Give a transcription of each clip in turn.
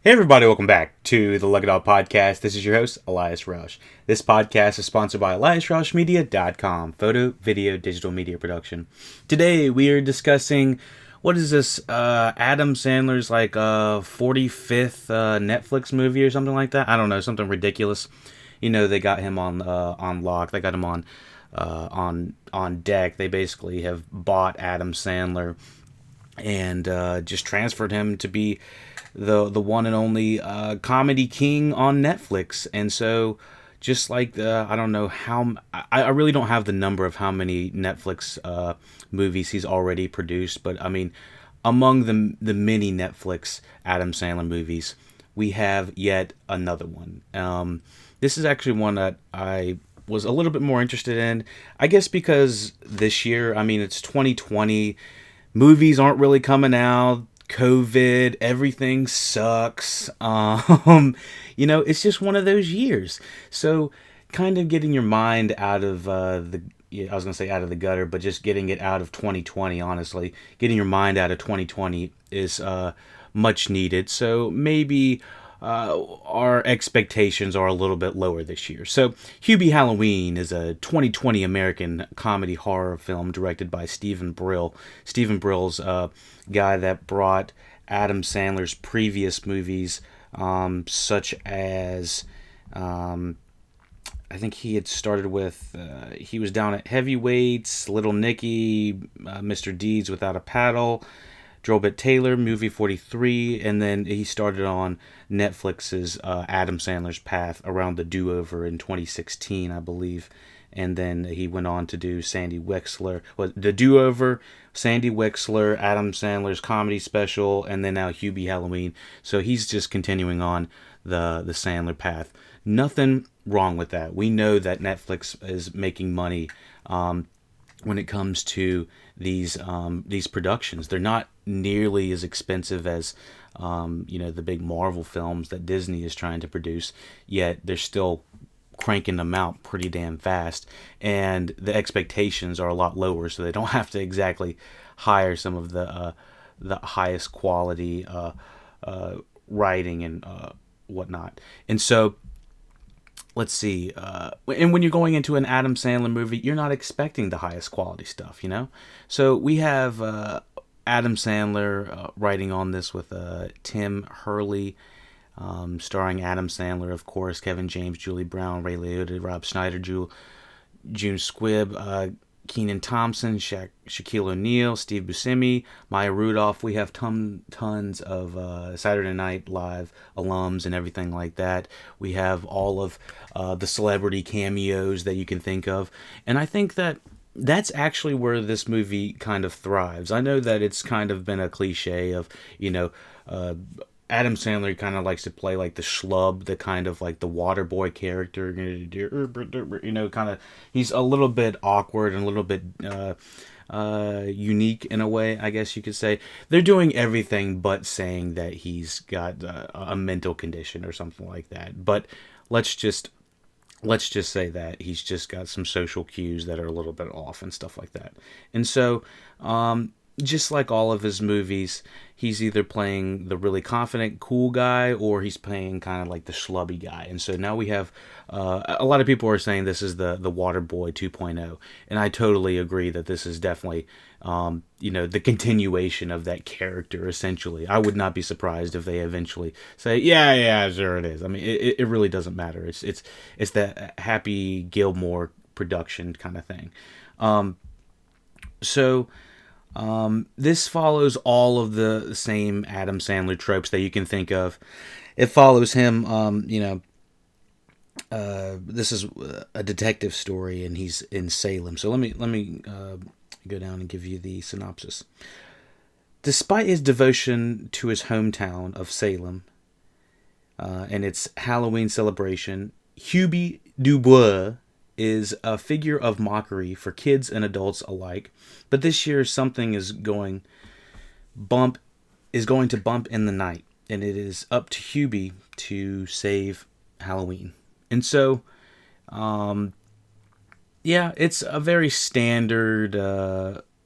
Hey everybody, welcome back to the LuckyDog Podcast. This is your host, Elias. This podcast is sponsored by EliasRoushMedia.com, photo, video, digital media production. Today we are discussing, what is this, Adam Sandler's 45th Netflix movie or something like that? I don't know, something ridiculous. You know, they got him on lock, they got him on deck. They basically have bought Adam Sandler and just transferred him to be the one and only comedy king on Netflix. And so, just like I don't know how, I really don't have the number of how many Netflix movies he's already produced, but I mean, among the many Netflix Adam Sandler movies, we have yet another one. This is actually one that I was a little bit more interested in, I guess, because this year, I mean, it's 2020. Movies aren't really coming out. COVID, everything sucks. It's just one of those years. So, kind of getting your mind out of I was gonna say out of the gutter, but just getting it out of 2020. Honestly, getting your mind out of 2020 is much needed. So maybe our expectations are a little bit lower this year. So, Hubie Halloween is a 2020 American comedy horror film directed by Stephen Brill. Stephen Brill's guy that brought Adam Sandler's previous movies, such as I think he had started with, he was down at Heavyweights, Little Nicky, Mr. Deeds Without a Paddle, Drobit Taylor, Movie 43, and then he started on Netflix's Adam Sandler's Path around the Do-Over in 2016, I believe. And then he went on to do Sandy Wexler, the Do-Over, Sandy Wexler, Adam Sandler's comedy special, and then now Hubie Halloween. So he's just continuing on the Sandler path. Nothing wrong with that. We know that Netflix is making money when it comes to these productions. They're not nearly as expensive as the big Marvel films that Disney is trying to produce, yet they're still cranking them out pretty damn fast, and the expectations are a lot lower, so they don't have to exactly hire some of the highest quality writing and whatnot. And so, let's see. And when you're going into an Adam Sandler movie, you're not expecting the highest quality stuff, you know? So we have Adam Sandler writing on this with Tim Hurley, starring Adam Sandler, of course, Kevin James, Julie Brown, Ray Liotta, Rob Schneider, June Squibb, Kenan Thompson, Shaquille O'Neal, Steve Buscemi, Maya Rudolph. We have tons of Saturday Night Live alums and everything like that. We have all of the celebrity cameos that you can think of. And I think that that's actually where this movie kind of thrives. I know that it's kind of been a cliche of, Adam Sandler kind of likes to play like the schlub, the kind of like the water boy character, kind of, he's a little bit awkward and a little bit unique in a way, I guess you could say. They're doing everything but saying that he's got a mental condition or something like that. But let's just say that he's just got some social cues that are a little bit off and stuff like that. And so, just like all of his movies, he's either playing the really confident, cool guy, or he's playing kind of like the schlubby guy. And so now we have, a lot of people are saying this is the Waterboy 2.0. And I totally agree that this is definitely, the continuation of that character, essentially. I would not be surprised if they eventually say, yeah, sure it is. I mean, it really doesn't matter. It's that Happy Gilmore production kind of thing. This follows all of the same Adam Sandler tropes that you can think of. It follows him, this is a detective story, and he's in Salem. So let me go down and give you the synopsis. Despite his devotion to his hometown of Salem and its Halloween celebration, Hubie Dubois is a figure of mockery for kids and adults alike. But this year, something is going to bump in the night, and it is up to Hubie to save Halloween. And so, it's a very standard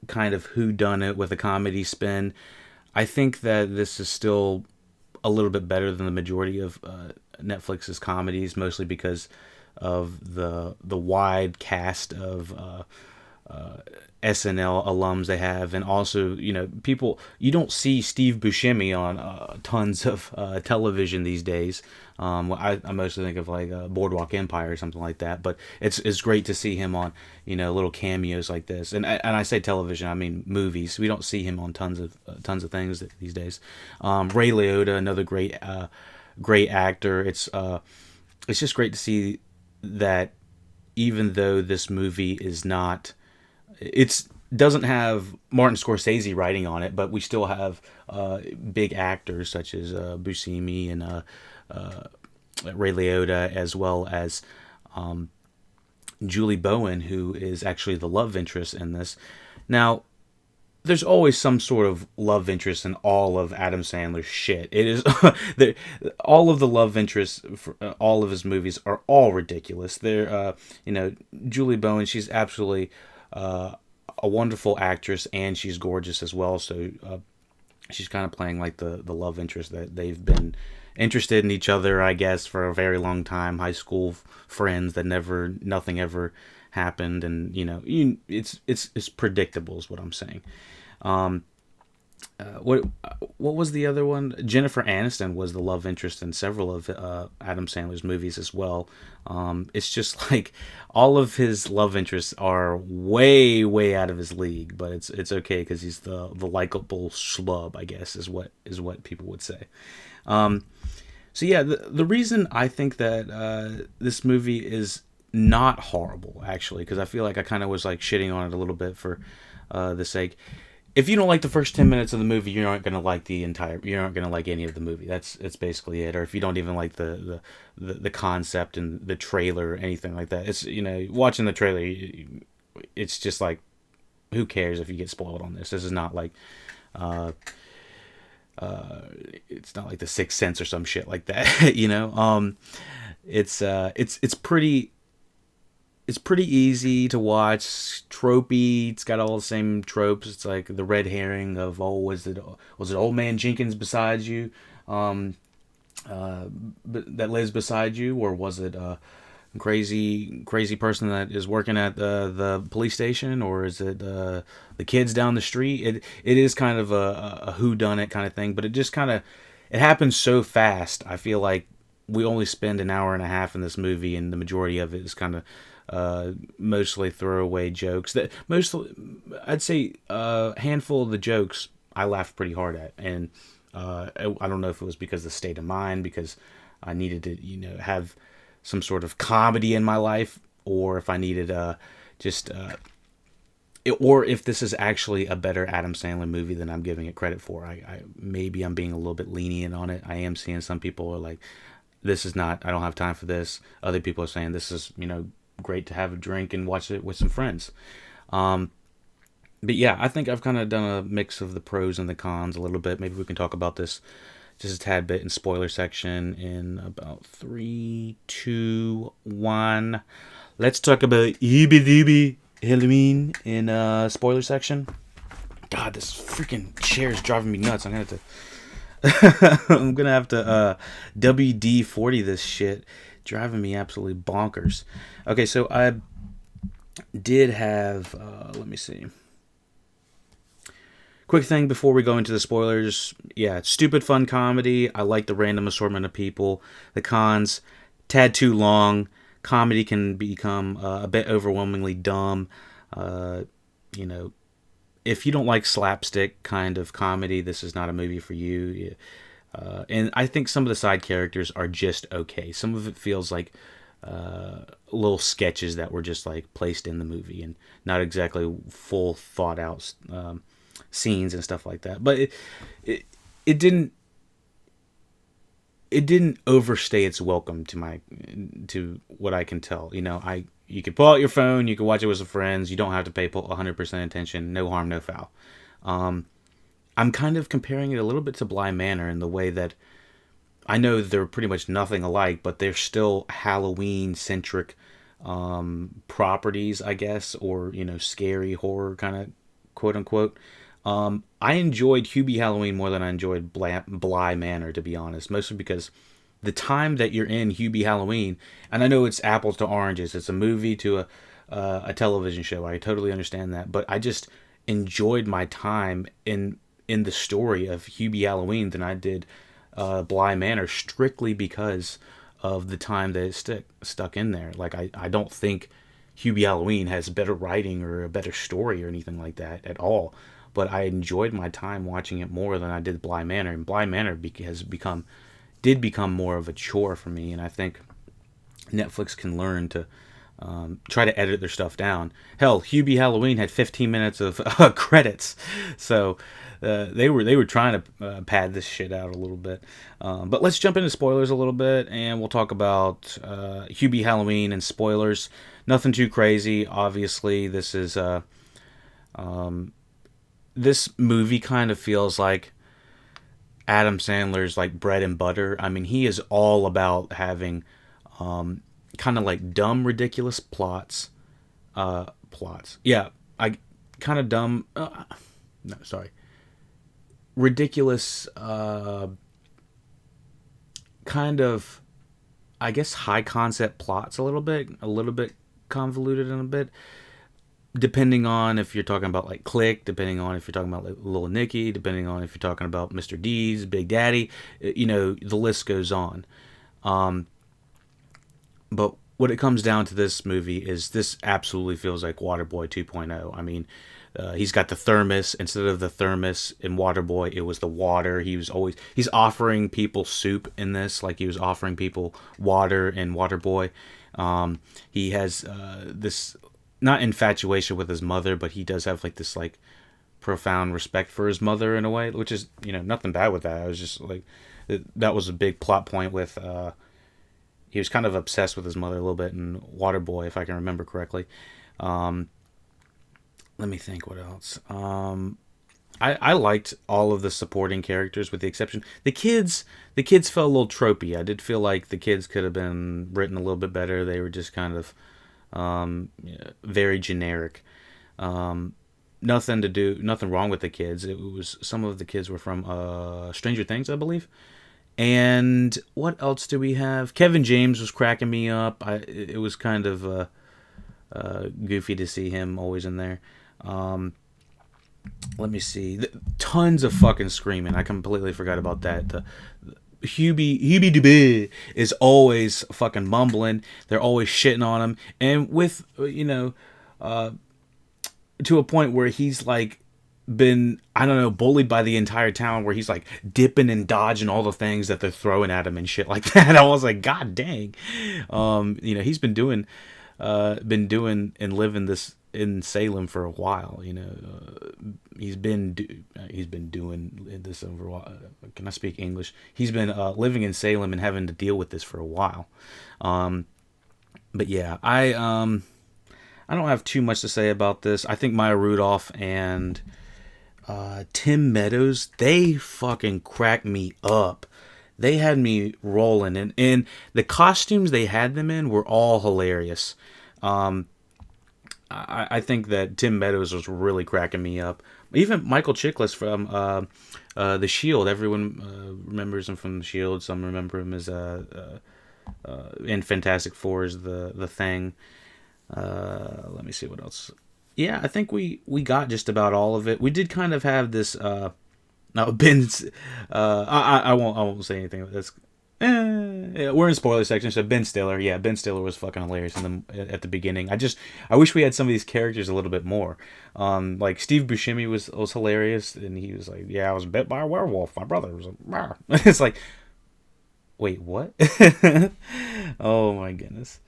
kind of whodunit with a comedy spin. I think that this is still a little bit better than the majority of Netflix's comedies, mostly because of the wide cast of SNL alums they have, and also, people, you don't see Steve Buscemi on tons of television these days. I mostly think of like Boardwalk Empire or something like that, but it's great to see him on little cameos like this. And I say television, I mean movies. We don't see him on tons of things these days. Ray Liotta, another great actor. It's just great to see that even though this movie is not, it's doesn't have Martin Scorsese writing on it, but we still have big actors such as Buscemi and Ray Liotta, as well as Julie Bowen, who is actually the love interest in this. Now, there's always some sort of love interest in all of Adam Sandler's shit. It is all of the love interests for all of his movies are all ridiculous. They're Julie Bowen, she's absolutely a wonderful actress, and she's gorgeous as well. So she's kind of playing like the love interest that they've been interested in each other, I guess, for a very long time. High school friends that nothing ever happened, and it's predictable, is what I'm saying. What was the other one? Jennifer Aniston was the love interest in several of Adam Sandler's movies as well. It's just like all of his love interests are way, way out of his league, but it's okay because he's the likable schlub, I guess, is what people would say. So yeah, the reason I think that this movie is not horrible, actually, because I feel like I kind of was like shitting on it a little bit for the sake. If you don't like the first 10 minutes of the movie, you're not going to like you're not going to like any of the movie. That's basically it. Or if you don't even like the concept and the trailer or anything like that, it's, watching the trailer, it's just like, who cares if you get spoiled on this? This is not like, it's not like The Sixth Sense or some shit like that, It's pretty easy to watch, tropey. It's got all the same tropes. It's like the red herring of, was it Old Man Jenkins beside you, that lives beside you, or was it a crazy person that is working at the police station, or is it the kids down the street? It is kind of a whodunit kind of thing, but it just kind of, it happens so fast. I feel like we only spend an hour and a half in this movie, and the majority of it is kind of mostly throwaway jokes. That mostly, I'd say, a handful of the jokes I laughed pretty hard at, and I don't know if it was because of the state of mind, because I needed to have some sort of comedy in my life, or if I needed or if this is actually a better Adam Sandler movie than I'm giving it credit for. Maybe I'm being a little bit lenient on it. I am seeing some people are like, this is not, I don't have time for this. Other people are saying this is, great to have a drink and watch it with some friends. But yeah, I think I've kind of done a mix of the pros and the cons a little bit. Maybe we can talk about this just a tad bit in spoiler section in about 3, 2, 1. Let's talk about Hubie Halloween in spoiler section. God, this freaking chair is driving me nuts. I'm gonna have to WD-40 this shit. Driving me absolutely bonkers. Okay, so I did have, let me see. Quick thing before we go into the spoilers. Yeah, stupid fun comedy. I like the random assortment of people. The cons, tad too long. Comedy can become a bit overwhelmingly dumb. If you don't like slapstick kind of comedy, this is not a movie for you. And I think some of the side characters are just okay. Some of it feels like little sketches that were just like placed in the movie and not exactly full thought out scenes and stuff like that. But it didn't overstay its welcome to what I can tell. You could pull out your phone, you could watch it with some friends. You don't have to pay 100% attention. No harm, no foul. I'm kind of comparing it a little bit to Bly Manor in the way that I know they're pretty much nothing alike, but they're still Halloween-centric properties, I guess, or, scary horror kind of quote-unquote. I enjoyed Hubie Halloween more than I enjoyed Bly Manor, to be honest. Mostly because the time that you're in Hubie Halloween, and I know it's apples to oranges. It's a movie to a television show. I totally understand that, but I just enjoyed my time in the story of Hubie Halloween than I did Bly Manor, strictly because of the time that it stuck in there. Like I don't think Hubie Halloween has better writing or a better story or anything like that at all. But I enjoyed my time watching it more than I did Bly Manor, and Bly Manor has become more of a chore for me. And I think Netflix can learn to try to edit their stuff down. Hell, Hubie Halloween had 15 minutes of credits, so they were trying to pad this shit out a little bit. But let's jump into spoilers a little bit, and we'll talk about Hubie Halloween and spoilers. Nothing too crazy. Obviously, this movie kind of feels like Adam Sandler's like bread and butter. I mean, he is all about having kind of like dumb, ridiculous plots. Yeah, I kind of dumb. No, sorry. Ridiculous, kind of, I guess, high concept plots. A little bit convoluted in a bit. Depending on if you're talking about like Click, depending on if you're talking about like Little Nicky, depending on if you're talking about Mr. D's, Big Daddy, the list goes on. But what it comes down to this movie is this absolutely feels like Waterboy 2.0. I mean, he's got the thermos. Instead of the thermos in Waterboy, it was the water. He's offering people soup in this, like he was offering people water in Waterboy. He has this, not infatuation with his mother, but he does have like this like profound respect for his mother in a way, which is, nothing bad with that. I was just like, that was a big plot point with, he was kind of obsessed with his mother a little bit in Waterboy, if I can remember correctly. Let me think what else. I liked all of the supporting characters with the exception. The kids felt a little tropey. I did feel like the kids could have been written a little bit better. They were just kind of very generic. Nothing wrong with the kids. It was, some of the kids were from Stranger Things, I believe. And what else do we have? Kevin James was cracking me up. It was kind of goofy to see him always in there. Let me see. Tons of fucking screaming. I completely forgot about that. Hubie DeBee is always fucking mumbling. They're always shitting on him, and with to a point where he's like been, I don't know, bullied by the entire town, where he's like dipping and dodging all the things that they're throwing at him and shit like that. I was like, God dang. He's been doing and living this in Salem for a while. He's been doing this over a while. Can I speak English? He's been living in Salem and having to deal with this for a while. But yeah, I don't have too much to say about this. I think Maya Rudolph and Tim Meadows, they fucking cracked me up. They had me rolling, and the costumes they had them in were all hilarious. I think that Tim Meadows was really cracking me up. Even Michael Chiklis from The Shield. Everyone remembers him from The Shield. Some remember him as in Fantastic Four as the Thing. Let me see what else. Yeah, I think we got just about all of it. We did kind of have this. Ben's. I won't say anything. That's. Yeah, we're in spoiler section. So Ben Stiller. Yeah, Ben Stiller was fucking hilarious at the beginning. I wish we had some of these characters a little bit more. Like Steve Buscemi was hilarious, and he was like, "Yeah, I was bit by a werewolf. My brother was a." It's like, wait, what? Oh my goodness.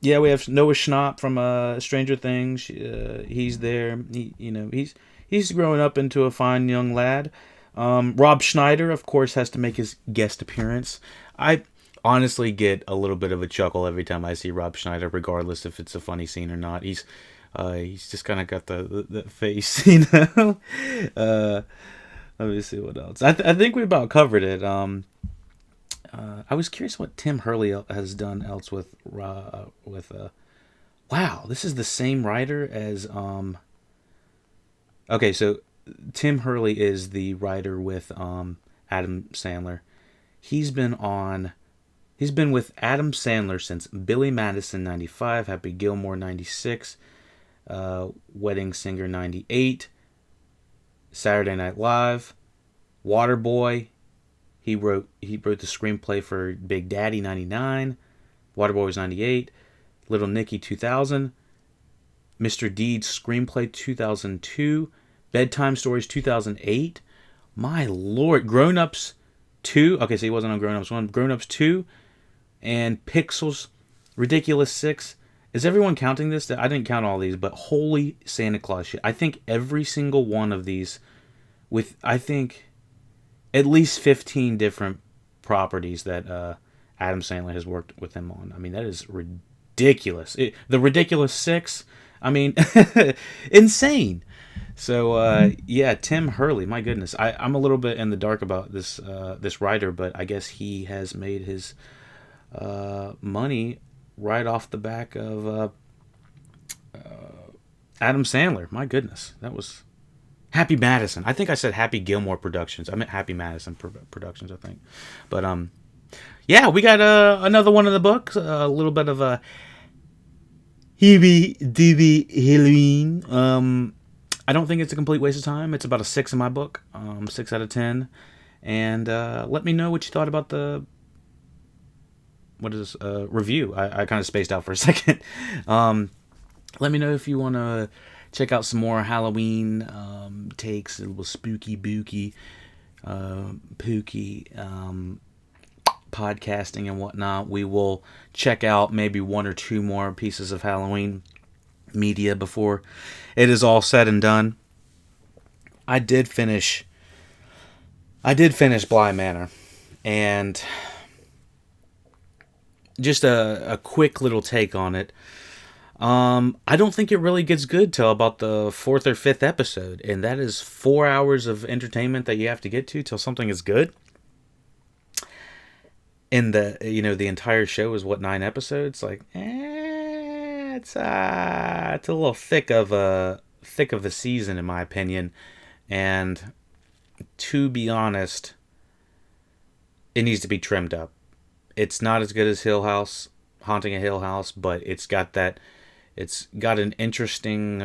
Yeah, we have Noah Schnapp from Stranger Things. He's there. He's growing up into a fine young lad. Rob Schneider, of course, has to make his guest appearance. I honestly get a little bit of a chuckle every time I see Rob Schneider, regardless if it's a funny scene or not. He's just kind of got the face, Let me see what else. I think we about covered it. I was curious what Tim Hurley has done else with. Wow, this is the same writer as Okay, so Tim Hurley is the writer with Adam Sandler. He's been on. He's been with Adam Sandler since Billy Madison '95, Happy Gilmore '96, Wedding Singer '98, Saturday Night Live, Waterboy. He wrote the screenplay for Big Daddy '99, Waterboy was '98, Little Nicky 2000, Mr. Deeds screenplay 2002, Bedtime Stories 2008. My lord, Grown Ups 2. Okay, so he wasn't on Grown Ups 1. Grown Ups 2 and Pixels Ridiculous 6. Is everyone counting this? I didn't count all these, but holy Santa Claus shit. I think every single one of these with I think at least 15 different properties that Adam Sandler has worked with him on. I mean, that is ridiculous. The Ridiculous Six, I mean, insane. So, yeah, Tim Hurley, my goodness. I'm a little bit in the dark about this writer, but I guess he has made his money right off the back of Adam Sandler. My goodness. That was Happy Madison. I think I said Happy Gilmore Productions. I meant Happy Madison Productions, I think. But yeah, we got another one in the books. A little bit of a Hubie Doobie Halloween. I don't think it's a complete waste of time. It's about a 6 in my book. 6 out of 10. And let me know what you thought about the what is this review. I kind of spaced out for a second. Let me know if you want to check out some more Halloween takes, a little spooky, booky, pooky podcasting and whatnot. We will check out maybe one or two more pieces of Halloween media before it is all said and done. I did finish Bly Manor, and just a quick little take on it. I don't think it really gets good till about the 4th or 5th episode, and that is 4 hours of entertainment that you have to get to till something is good. And the entire show is 9 episodes. Like, it's a little thick of a season in my opinion, and to be honest, it needs to be trimmed up. It's not as good as Haunting a Hill House, but it's got an interesting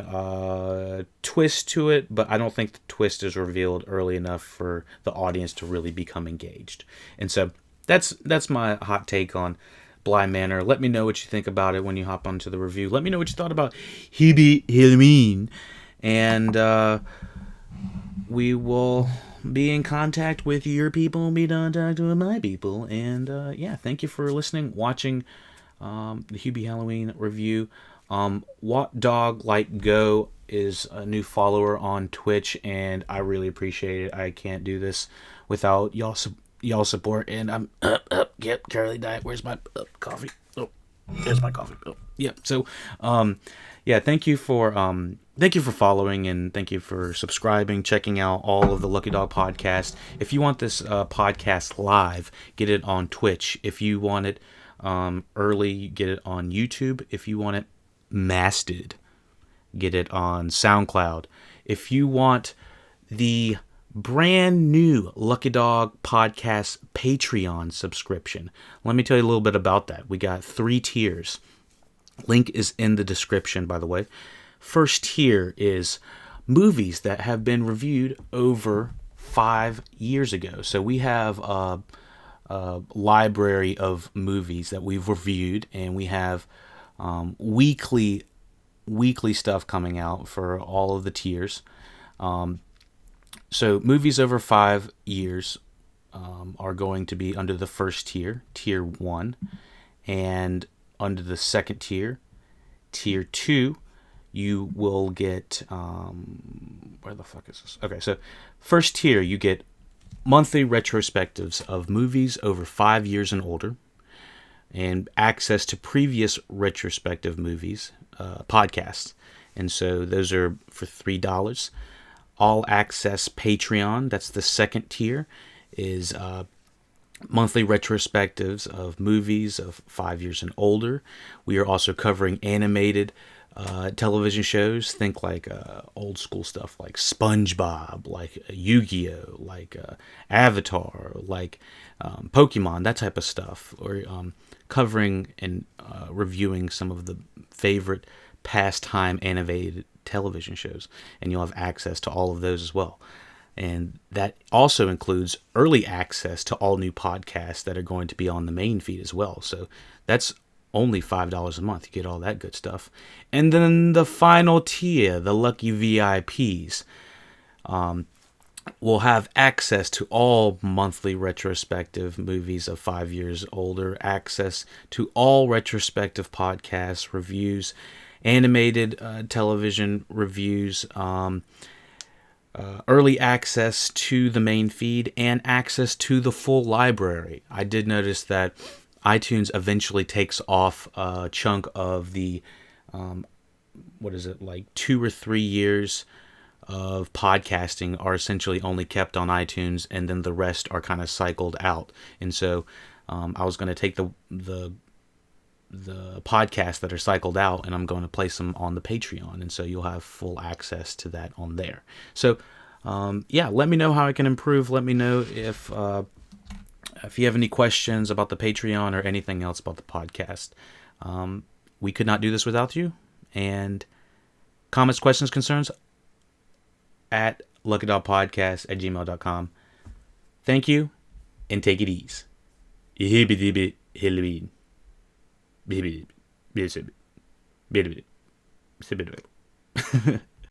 twist to it, but I don't think the twist is revealed early enough for the audience to really become engaged. And so that's my hot take on Bly Manor. Let me know what you think about it when you hop onto the review. Let me know what you thought about Hubie Halloween. And we will be in contact with your people, be in contact with my people. And yeah, thank you for listening, watching the Hubie Halloween review. What Dog Like Go is a new follower on Twitch, and I really appreciate it. I can't do this without y'all support. And I'm get Charlie Diet. Where's my coffee? Oh, there's my coffee. Oh, yeah. So, yeah. Thank you for following, and thank you for subscribing, checking out all of the Lucky Dog podcast. If you want this podcast live, get it on Twitch. If you want it early, get it on YouTube. If you want it masted, get it on SoundCloud. If you want the brand new Lucky Dog podcast Patreon subscription, let me tell you a little bit about that. We got 3 tiers. Link is in the description, by the way. First tier is movies that have been reviewed over 5 years ago. So we have a library of movies that we've reviewed, and we have weekly stuff coming out for all of the tiers. So movies over 5 years are going to be under the first tier, tier 1, and under the second tier, tier 2, you will get where the fuck is this? Okay, so first tier, you get monthly retrospectives of movies over 5 years and older, and access to previous retrospective movies, podcasts. And so those are for $3. All access Patreon, that's the second tier, is monthly retrospectives of movies of 5 years and older. We are also covering animated television shows. Think like old school stuff like SpongeBob, like Yu-Gi-Oh, like Avatar, like Pokemon, that type of stuff, or covering and reviewing some of the favorite pastime animated television shows, and you'll have access to all of those as well. And that also includes early access to all new podcasts that are going to be on the main feed as well. So that's only $5 a month. You get all that good stuff. And then the final tier, the lucky VIPs, will have access to all monthly retrospective movies of 5 years older, access to all retrospective podcasts, reviews, animated television reviews, early access to the main feed, and access to the full library. I did notice that iTunes eventually takes off a chunk of the, like 2 or 3 years of podcasting are essentially only kept on iTunes, and then the rest are kind of cycled out. And so I was going to take the podcasts that are cycled out, and I'm going to place them on the Patreon, and so you'll have full access to that on there. So let me know how I can improve. Let me know if you have any questions about the Patreon or anything else about the podcast. We could not do this without you. And comments, questions, concerns at LuckyDogPodcast@gmail.com. Thank you, and take it easy.